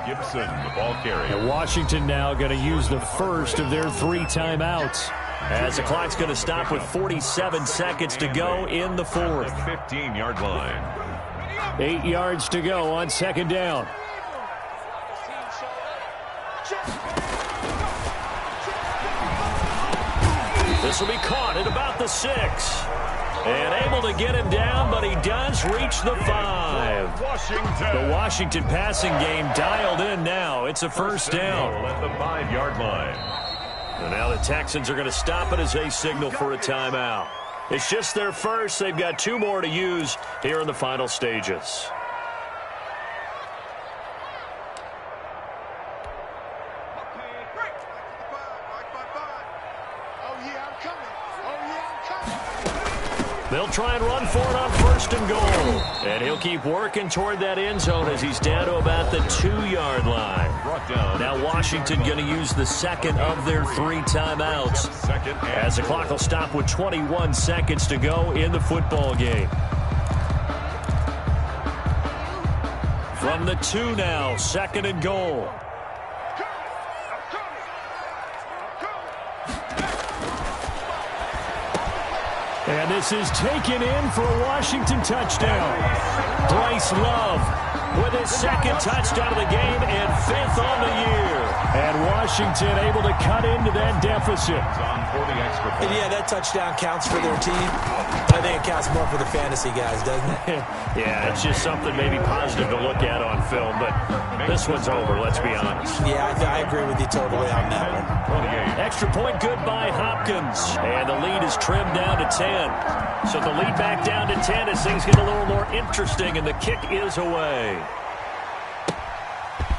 Gibson, the ball carrier. And Washington now going to use the first of their 3 timeouts, as the clock's going to stop with 47 seconds to go in the 4th. 15-yard line. 8 yards to go on 2nd down. This will be caught at about the 6. And able to get him down, but he does reach the 5. The Washington passing game dialed in now. It's a 1st down. At the 5-yard line. And now the Texans are going to stop it as they signal for a timeout. It's just their first. They've got 2 more to use here in the final stages. They'll try and run for it on 1st and goal. And he'll keep working toward that end zone as he's down to about the 2-yard line. Now Washington going to use the 2nd of their 3 timeouts, as the clock will stop with 21 seconds to go in the football game. From the 2 now, 2nd and goal. And this is taken in for a Washington touchdown. Bryce Love with his 2nd touchdown of the game and 5th on the year. And Washington able to cut into that deficit. And yeah, that touchdown counts for their team. But I think it counts more for the fantasy guys, doesn't it? Yeah, it's just something maybe positive to look at on film. But this one's over, let's be honest. Yeah, I agree with you totally on that one. Extra point good by Hopkins. And the lead is trimmed down to 10. So the lead back down to 10 as things get a little more interesting, and the kick is away.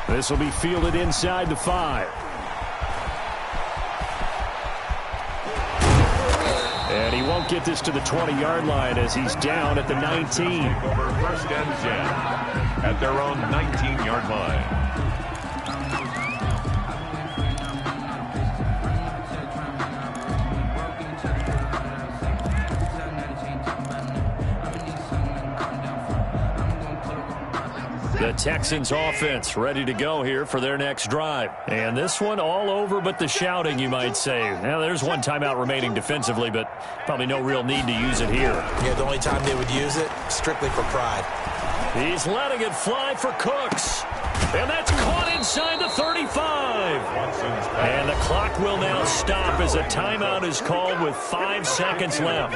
This will be fielded inside the 5. And he won't get this to the 20-yard line as he's down at the 19. Over 1st and 10 at their own 19-yard line. The Texans offense ready to go here for their next drive. And this one all over but the shouting, you might say. Now, there's one timeout remaining defensively, but probably no real need to use it here. Yeah, the only time they would use it, strictly for pride. He's letting it fly for Cooks. And that's caught inside the 35. And the clock will now stop as a timeout is called with 5 seconds left.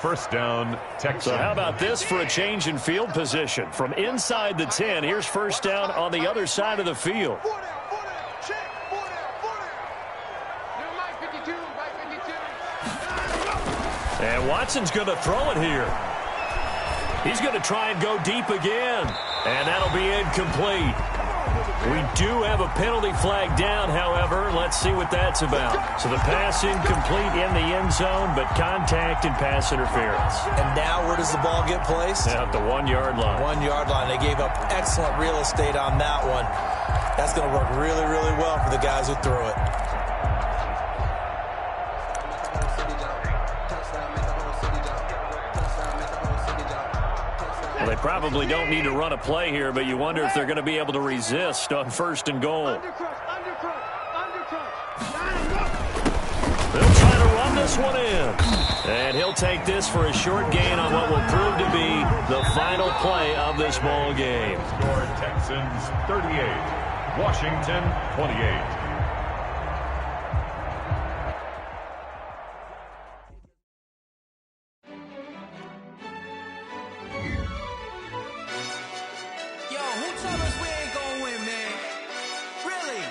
First down, Texans. So how about this for a change in field position? From inside the 10, here's first down on the other side of the field. And Watson's going to throw it here. He's going to try and go deep again. And that'll be incomplete. We do have a penalty flag down, however. Let's see what that's about. So the pass incomplete in the end zone, but contact and pass interference. And now where does the ball get placed? At the 1 yard line. 1 yard line. They gave up excellent real estate on that one. That's going to work really, really well for the guys who threw it. Well, they probably don't need to run a play here, but you wonder if they're going to be able to resist on 1st and goal. They'll try to run this one in. And he'll take this for a short gain on what will prove to be the final play of this ball game. Score Texans 38, Washington 28. Yo, who told us we ain't gonna win, man? Really?